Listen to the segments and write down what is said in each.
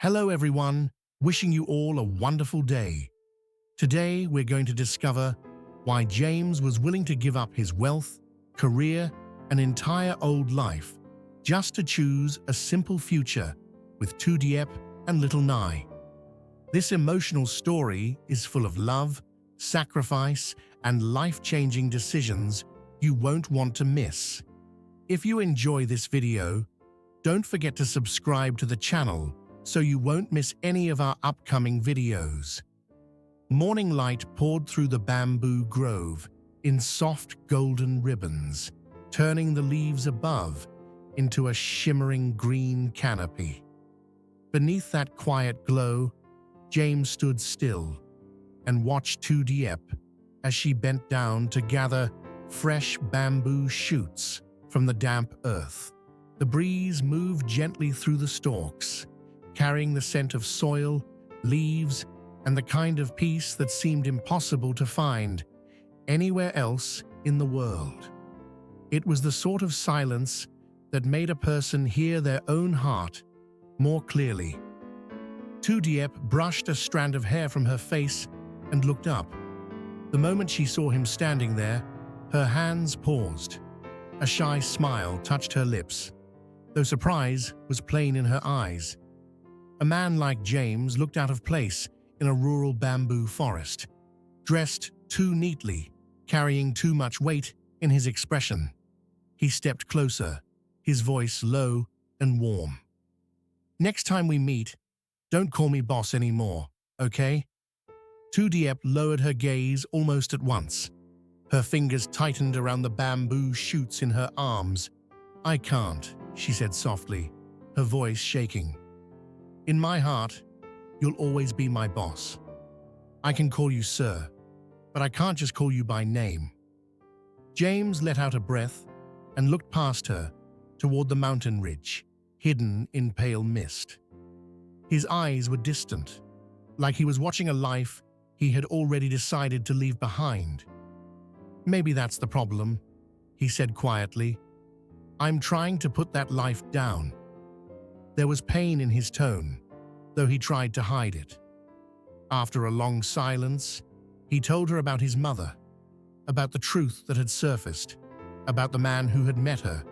Hello everyone, wishing you all a wonderful day. Today we're going to discover why James was willing to give up his wealth, career, and entire old life just to choose a simple future with LyTuDiep and little Nye. This emotional story is full of love, sacrifice, and life-changing decisions you won't want to miss. If you enjoy this video, don't forget to subscribe to the channel so you won't miss any of our upcoming videos. Morning light poured through the bamboo grove in soft golden ribbons, turning the leaves above into a shimmering green canopy. Beneath that quiet glow, James stood still and watched LyTuDiep as she bent down to gather fresh bamboo shoots from the damp earth. The breeze moved gently through the stalks, carrying the scent of soil, leaves, and the kind of peace that seemed impossible to find anywhere else in the world. It was the sort of silence that made a person hear their own heart more clearly. LyTuDiep brushed a strand of hair from her face and looked up. The moment she saw him standing there, her hands paused. A shy smile touched her lips, though surprise was plain in her eyes. A man like James looked out of place in a rural bamboo forest, dressed too neatly, carrying too much weight in his expression. He stepped closer, his voice low and warm. "Next time we meet, don't call me boss anymore, okay?" LyTuDiep lowered her gaze almost at once. Her fingers tightened around the bamboo shoots in her arms. "I can't," she said softly, her voice shaking. "In my heart, you'll always be my boss. I can call you sir, but I can't just call you by name." James let out a breath and looked past her toward the mountain ridge, hidden in pale mist. His eyes were distant, like he was watching a life he had already decided to leave behind. "Maybe that's the problem," he said quietly. "I'm trying to put that life down." There was pain in his tone, though he tried to hide it. After a long silence, he told her about his mother, about the truth that had surfaced, about the man who had met her,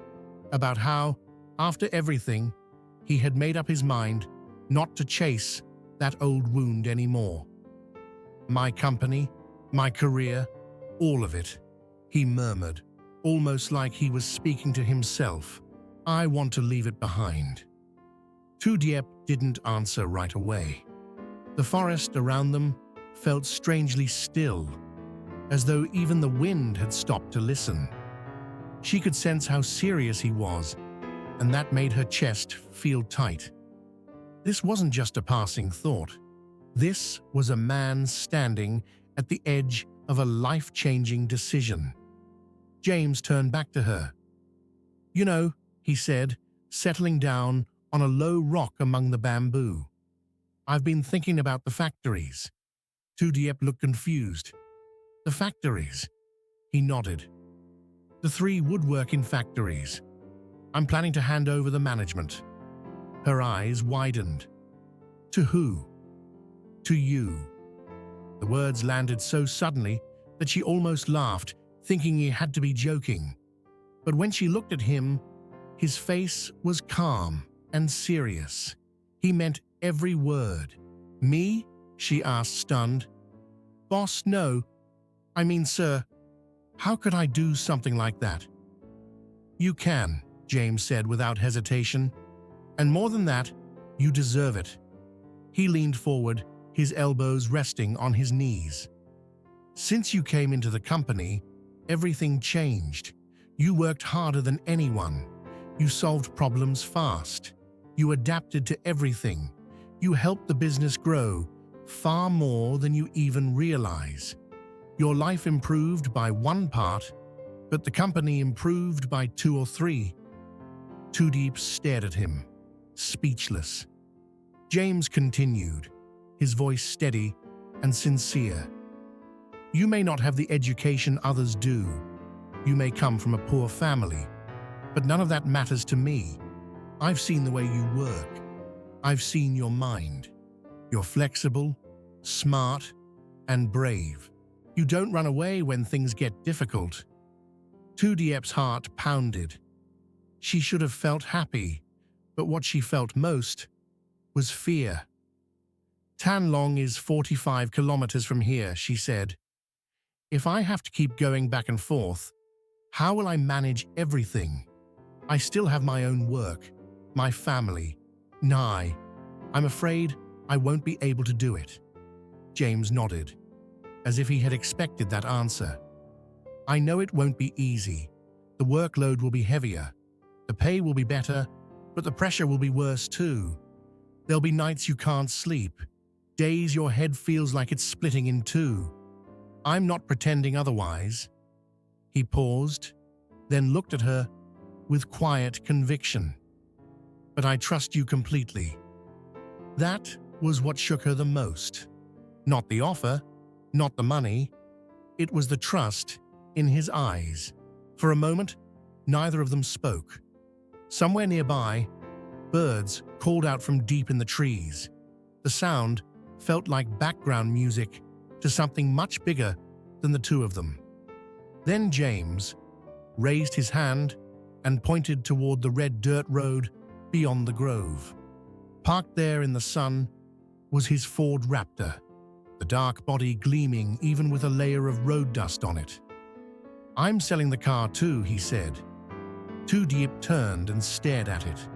about how, after everything, he had made up his mind not to chase that old wound anymore. "My company, my career, all of it," he murmured, almost like he was speaking to himself. "I want to leave it behind." LyTuDiep didn't answer right away. The forest around them felt strangely still, as though even the wind had stopped to listen. She could sense how serious he was, and that made her chest feel tight. This wasn't just a passing thought. This was a man standing at the edge of a life-changing decision. James turned back to her. "You know," he said, settling down on a low rock among the bamboo, "I've been thinking about the factories." LyTuDiep looked confused. "The factories?" He nodded. "The 3 woodworking factories. I'm planning to hand over the management." Her eyes widened. "To who?" "To you." The words landed so suddenly that she almost laughed, thinking he had to be joking. But when she looked at him, his face was calm and serious. He meant every word. "Me?" she asked, stunned. "Boss, no. I mean, sir, how could I do something like that?" "You can," James said without hesitation. "And more than that, you deserve it." He leaned forward, his elbows resting on his knees. "Since you came into the company, everything changed. You worked harder than anyone. You solved problems fast. You adapted to everything. You helped the business grow far more than you even realize. Your life improved by 1 part, but the company improved by 2 or 3. LyTuDiep stared at him, speechless. James continued, his voice steady and sincere. "You may not have the education others do. You may come from a poor family, but none of that matters to me. I've seen the way you work. I've seen your mind. You're flexible, smart, and brave. You don't run away when things get difficult. LyTuDiep's heart pounded. She should have felt happy, but what she felt most was fear. Tan Long is 45 kilometers from here, she said. If I have to keep going back and forth, how will I manage everything? I still have my own work, my family. Nah, I'm afraid I won't be able to do it. James nodded, as if he had expected that answer. I know it won't be easy. The workload will be heavier. The pay will be better, but the pressure will be worse too. There'll be nights you can't sleep, days your head feels like it's splitting in two. I'm not pretending otherwise. He paused, then looked at her with quiet conviction. But I trust you completely. That was what shook her the most. Not the offer, not the money. It was the trust in his eyes. For a moment, neither of them spoke. Somewhere nearby, birds called out from deep in the trees. The sound felt like background music to something much bigger than the two of them. Then James raised his hand and pointed toward the red dirt road beyond the grove. Parked there in the sun was his Ford Raptor, the dark body gleaming even with a layer of road dust on it. I'm selling the car too, he said. LyTuDiep turned and stared at it.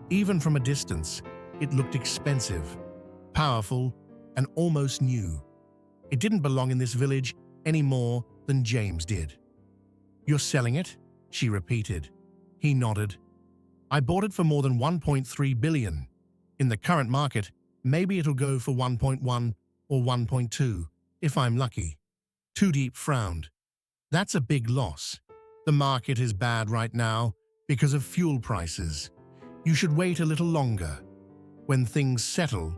Even from a distance, it looked expensive, powerful, and almost new. It didn't belong in this village any more than James did. You're selling it? She repeated. He nodded. I bought it for more than 1.3 billion. In the current market, maybe it'll go for 1.1 or 1.2, if I'm lucky. LyTuDiep frowned. That's a big loss. The market is bad right now because of fuel prices. You should wait a little longer. When things settle,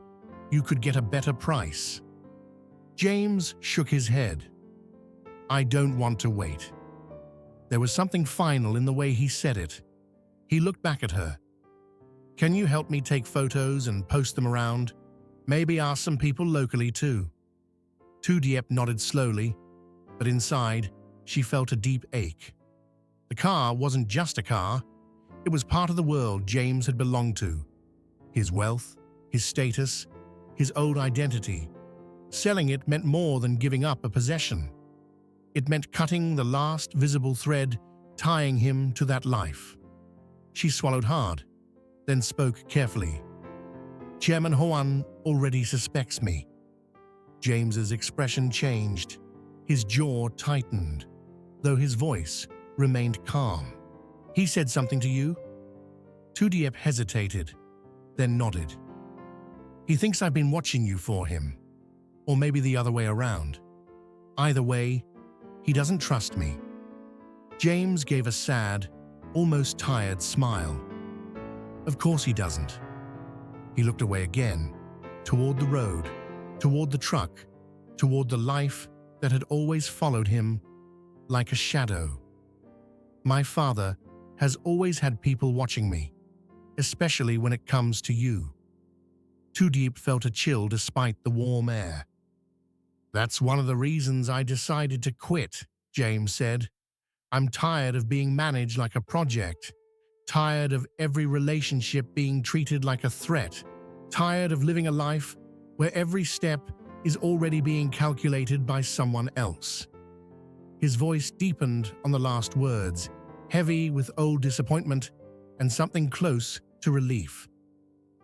you could get a better price. James shook his head. I don't want to wait. There was something final in the way he said it. He looked back at her. Can you help me take photos and post them around? Maybe ask some people locally too. LyTuDiep nodded slowly, but inside, she felt a deep ache. The car wasn't just a car. It was part of the world James had belonged to. His wealth, his status, his old identity. Selling it meant more than giving up a possession. It meant cutting the last visible thread tying him to that life. She swallowed hard, then spoke carefully. Chairman Hoan already suspects me. James's expression changed. His jaw tightened, though his voice remained calm. He said something to you? LyTuDiep hesitated, then nodded. He thinks I've been watching you for him, or maybe the other way around. Either way, he doesn't trust me. James gave a sad, almost tired smile. Of course he doesn't. He looked away again, toward the road, toward the truck, toward the life that had always followed him like a shadow. My father has always had people watching me, especially when it comes to you. LyTuDiep felt a chill despite the warm air. That's one of the reasons I decided to quit, James said. I'm tired of being managed like a project, tired of every relationship being treated like a threat, tired of living a life where every step is already being calculated by someone else. His voice deepened on the last words, heavy with old disappointment and something close to relief.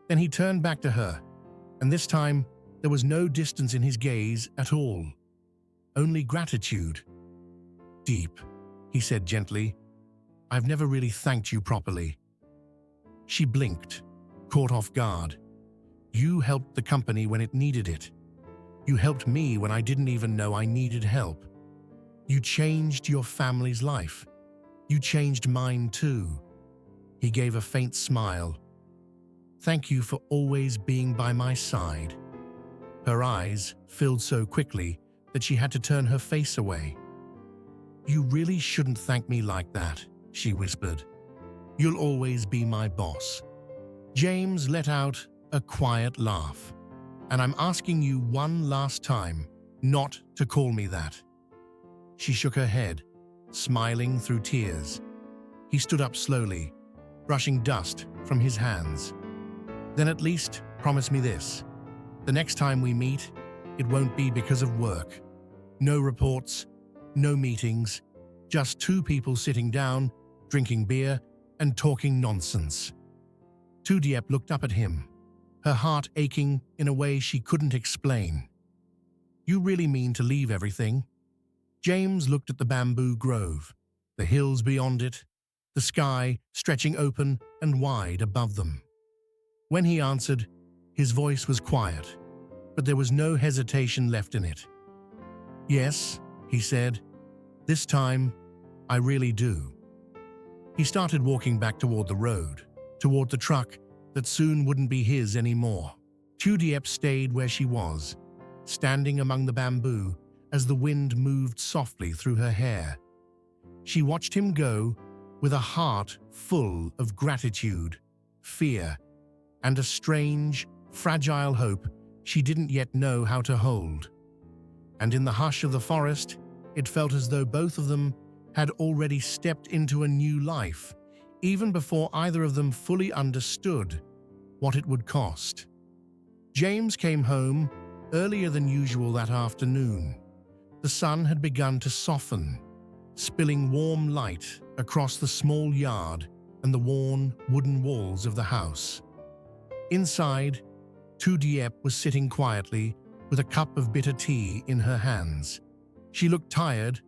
Then he turned back to her, and this time there was no distance in his gaze at all, only gratitude. Deep, he said gently, I've never really thanked you properly. She blinked, caught off guard. You helped the company when it needed it. You helped me when I didn't even know I needed help. You changed your family's life. You changed mine too. He gave a faint smile. Thank you for always being by my side. Her eyes filled so quickly that she had to turn her face away. You really shouldn't thank me like that, she whispered. You'll always be my boss. James let out a quiet laugh. "And I'm asking you one last time not to call me that." She shook her head, smiling through tears. He stood up slowly, brushing dust from his hands. "Then at least promise me this. The next time we meet, it won't be because of work. No reports, no meetings, just two people sitting down, drinking beer, and talking nonsense." LyTuDiep looked up at him, her heart aching in a way she couldn't explain. "You really mean to leave everything?" James looked at the bamboo grove, the hills beyond it, the sky stretching open and wide above them. When he answered, his voice was quiet, but there was no hesitation left in it. "Yes," he said, "this time, I really do." He started walking back toward the road, toward the truck that soon wouldn't be his anymore. LyTuDiep stayed where she was, standing among the bamboo as the wind moved softly through her hair. She watched him go with a heart full of gratitude, fear, and a strange, fragile hope she didn't yet know how to hold. And in the hush of the forest, it felt as though both of them had already stepped into a new life, even before either of them fully understood what it would cost. James came home earlier than usual that afternoon. The sun had begun to soften, spilling warm light across the small yard and the worn wooden walls of the house. Inside, LyTuDiep was sitting quietly with a cup of bitter tea in her hands. She looked tired,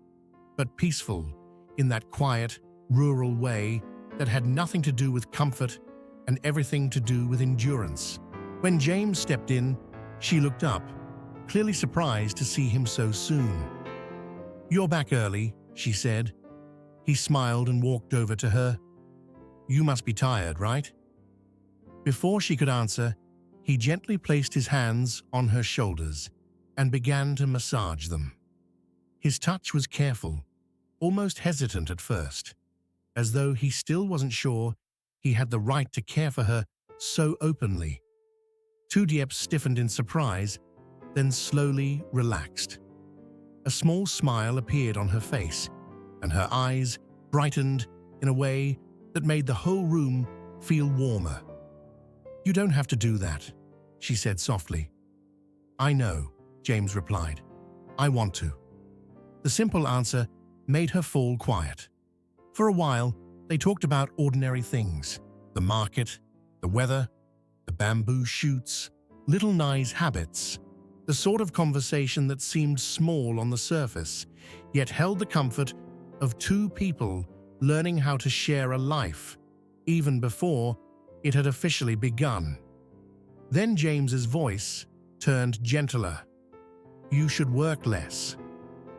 but peaceful in that quiet, rural way that had nothing to do with comfort and everything to do with endurance. When James stepped in, she looked up, clearly surprised to see him so soon. "You're back early," she said. He smiled and walked over to her. "You must be tired, right?" Before she could answer, he gently placed his hands on her shoulders and began to massage them. His touch was careful, almost hesitant at first, as though he still wasn't sure he had the right to care for her so openly. LyTuDiep stiffened in surprise, then slowly relaxed. A small smile appeared on her face, and her eyes brightened in a way that made the whole room feel warmer. "You don't have to do that," she said softly. "I know," James replied. "I want to." The simple answer made her fall quiet. For a while, they talked about ordinary things: the market, the weather, the bamboo shoots, little Nye's habits, the sort of conversation that seemed small on the surface, yet held the comfort of two people learning how to share a life, even before it had officially begun. Then James's voice turned gentler. "You should work less."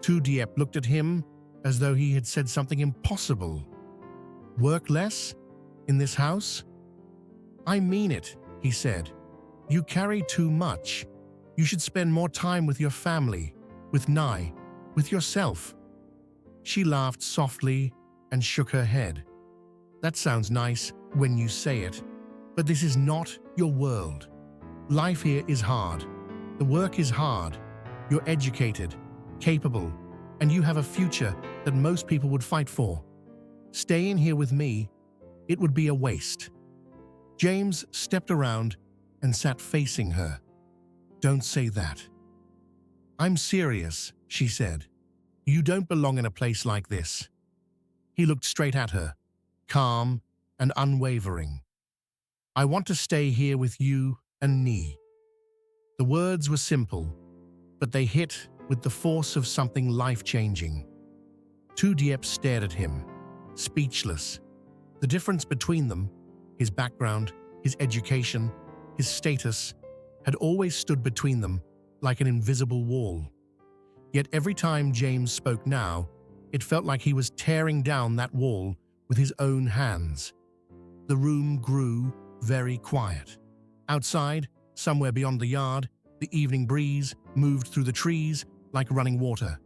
LyTuDiep looked at him as though he had said something impossible. "Work less? In this house?" "I mean it," he said. "You carry too much. You should spend more time with your family, with Nye, with yourself." She laughed softly and shook her head. "That sounds nice when you say it, but this is not your world. Life here is hard. The work is hard. You're educated, capable, and you have a future that most people would fight for. Staying here with me, it would be a waste." James stepped around and sat facing her. "Don't say that." "I'm serious," she said. "You don't belong in a place like this." He looked straight at her, calm and unwavering. "I want to stay here with you and Nye." The words were simple, but they hit with the force of something life-changing. LyTuDiep stared at him, speechless. The difference between them, his background, his education, his status, had always stood between them like an invisible wall. Yet every time James spoke now, it felt like he was tearing down that wall with his own hands. The room grew very quiet. Outside, somewhere beyond the yard, the evening breeze moved through the trees like running water.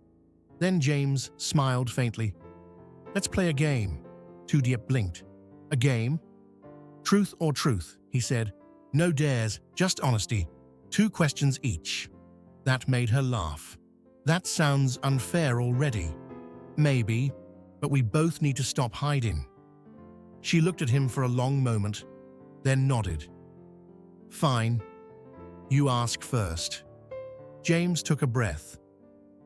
Then James smiled faintly. "Let's play a game." LyTuDiep blinked. "A game?" "Truth or truth," he said, No dares, just honesty. 2 questions each. That made her laugh. That sounds unfair already. Maybe, but we both need to stop hiding. She looked at him for a long moment, then nodded. Fine. You ask first. James took a breath.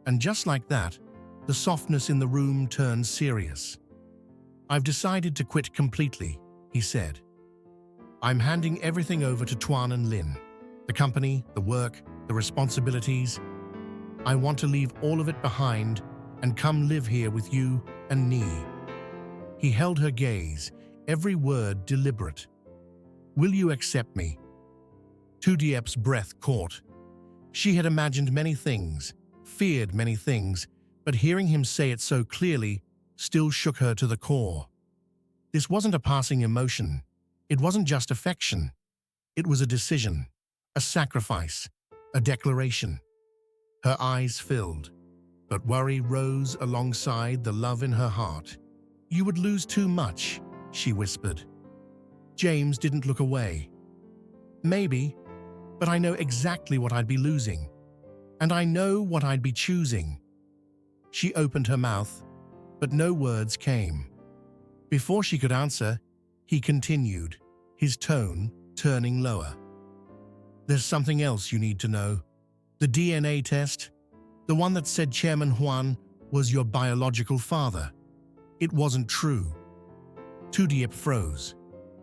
And just like that, the softness in the room turned serious. I've decided to quit completely, he said. I'm handing everything over to Tuan and Lin. The company, the work, the responsibilities. I want to leave all of it behind and come live here with you and Nee. He held her gaze, every word deliberate. Will you accept me? LyTuDiep's breath caught. She had imagined many things, feared many things, but hearing him say it so clearly still shook her to the core. This wasn't a passing emotion. It wasn't just affection. It was a decision, a sacrifice, a declaration. Her eyes filled, but worry rose alongside the love in her heart. You would lose too much, she whispered. James didn't look away. Maybe, but I know exactly what I'd be losing. And I know what I'd be choosing. She opened her mouth, but no words came. Before she could answer, he continued, his tone turning lower. There's something else you need to know. The DNA test, the one that said Chairman Huan was your biological father. It wasn't true. LyTuDiep froze.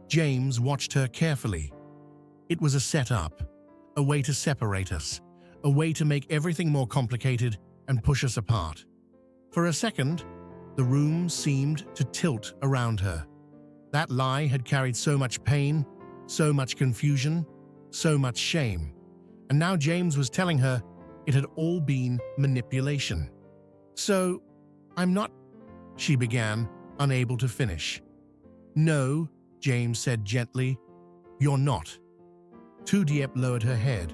James watched her carefully. It was a setup, a way to separate us, a way to make everything more complicated and push us apart. For a second, the room seemed to tilt around her. That lie had carried so much pain, so much confusion, so much shame. And now James was telling her it had all been manipulation. So, I'm not, she began, unable to finish. No, James said gently, you're not. LyTuDiep lowered her head,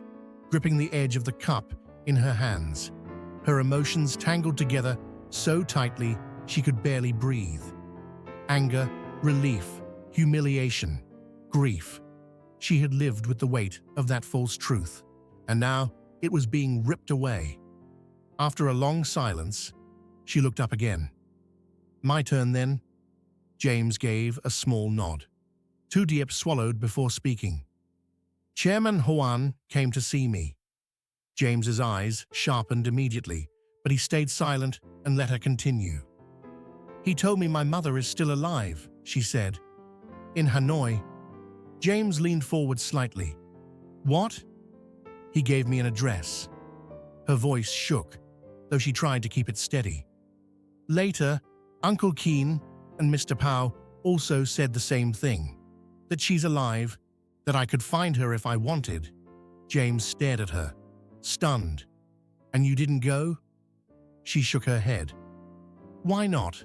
gripping the edge of the cup in her hands. Her emotions tangled together so tightly she could barely breathe. Anger, relief, humiliation, grief. She had lived with the weight of that false truth, and now it was being ripped away. After a long silence, she looked up again. My turn then? James gave a small nod. LyTuDiep swallowed before speaking. Chairman Huan came to see me. James's eyes sharpened immediately, but he stayed silent and let her continue. He told me my mother is still alive, she said. In Hanoi. James leaned forward slightly. What? He gave me an address. Her voice shook, though she tried to keep it steady. Later, Uncle Keen and Mr. Pao also said the same thing, that she's alive, that I could find her if I wanted. James stared at her, stunned. And you didn't go? She shook her head. Why not?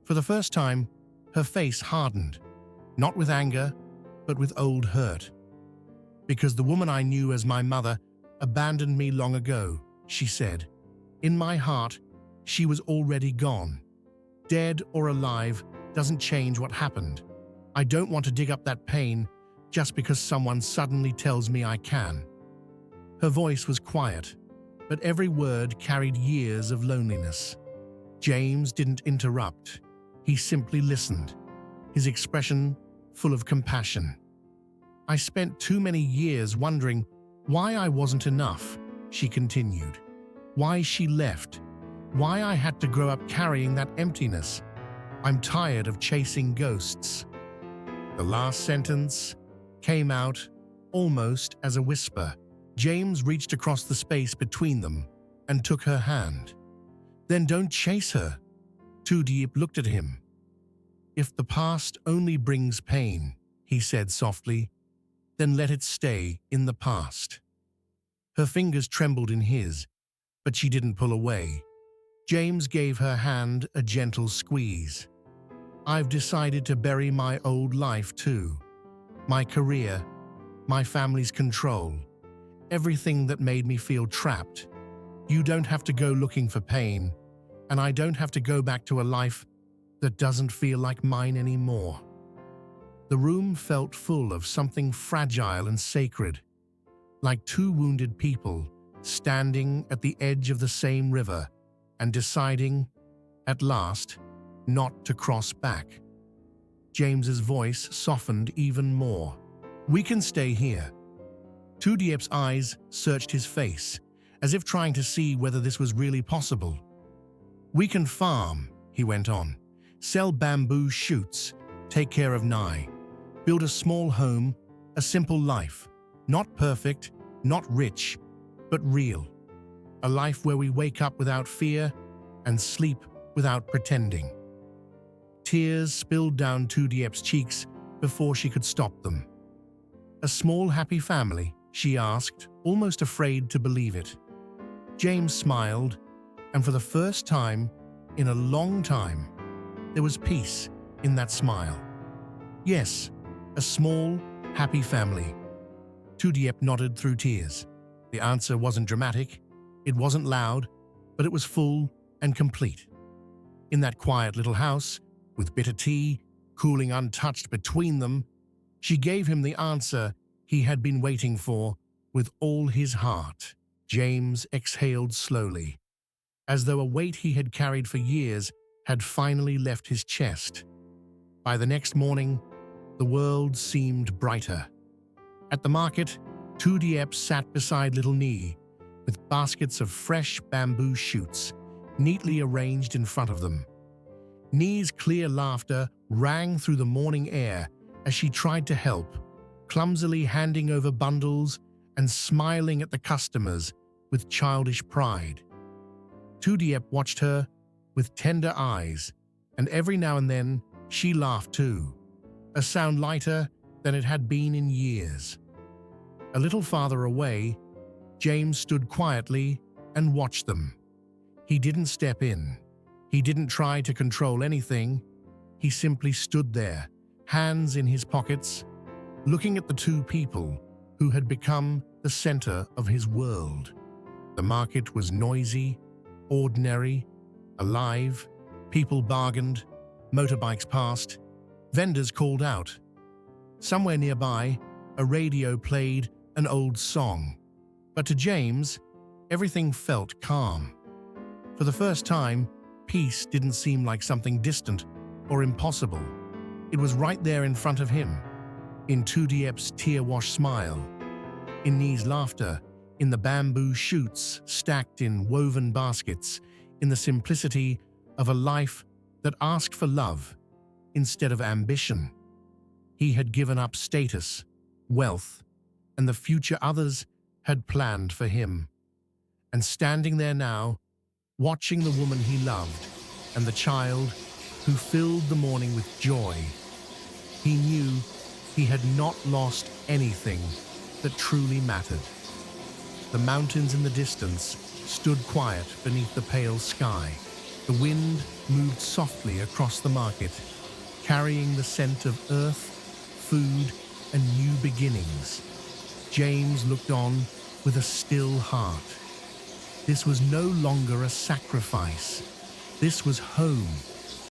For the first time, her face hardened, not with anger, but with old hurt. Because the woman I knew as my mother abandoned me long ago, she said. In my heart, she was already gone. Dead or alive doesn't change what happened. I don't want to dig up that pain just because someone suddenly tells me I can. Her voice was quiet, but every word carried years of loneliness. James didn't interrupt. He simply listened, his expression full of compassion. I spent too many years wondering why I wasn't enough, she continued. Why she left. Why I had to grow up carrying that emptiness. I'm tired of chasing ghosts. The last sentence came out almost as a whisper. James reached across the space between them and took her hand. Then don't chase her. LyTuDiep looked at him. If the past only brings pain, he said softly, then let it stay in the past. Her fingers trembled in his, but she didn't pull away. James gave her hand a gentle squeeze. I've decided to bury my old life too. My career, my family's control, everything that made me feel trapped. You don't have to go looking for pain, and I don't have to go back to a life that doesn't feel like mine anymore. The room felt full of something fragile and sacred, like two wounded people standing at the edge of the same river and deciding, at last, not to cross back. James's voice softened even more. "We can stay here." LyTuDiep's eyes searched his face, as if trying to see whether this was really possible. "We can farm," he went on, "sell bamboo shoots, take care of Nye, build a small home, a simple life, not perfect, not rich, but real. A life where we wake up without fear and sleep without pretending." Tears spilled down LyTuDiep's cheeks before she could stop them. "A small happy family?" she asked, almost afraid to believe it. James smiled, and for the first time in a long time, there was peace in that smile. "Yes, a small, happy family." LyTuDiep nodded through tears. The answer wasn't dramatic, it wasn't loud, but it was full and complete. In that quiet little house, with bitter tea cooling untouched between them, she gave him the answer he had been waiting for with all his heart. James exhaled slowly, as though a weight he had carried for years had finally left his chest. By the next morning, the world seemed brighter. At the market, LyTuDiep sat beside little Nye, with baskets of fresh bamboo shoots neatly arranged in front of them. Nye's clear laughter rang through the morning air as she tried to help, clumsily handing over bundles and smiling at the customers with childish pride. LyTuDiep watched her with tender eyes, and every now and then she laughed too, a sound lighter than it had been in years. A little farther away, James stood quietly and watched them. He didn't step in. He didn't try to control anything. He simply stood there, hands in his pockets, looking at the two people who had become the center of his world. The market was noisy, ordinary, alive. People bargained, motorbikes passed, vendors called out. Somewhere nearby, a radio played an old song. But to James, everything felt calm. For the first time, peace didn't seem like something distant or impossible. It was right there in front of him, in LyTuDiep's tear-washed smile, in Nye's laughter, in the bamboo shoots stacked in woven baskets, in the simplicity of a life that asked for love instead of ambition. He had given up status, wealth, and the future others had planned for him. And standing there now, watching the woman he loved and the child who filled the morning with joy, he knew he had not lost anything that truly mattered. The mountains in the distance stood quiet beneath the pale sky. The wind moved softly across the market, carrying the scent of earth, food, and new beginnings. James looked on with a still heart. This was no longer a sacrifice. This was home.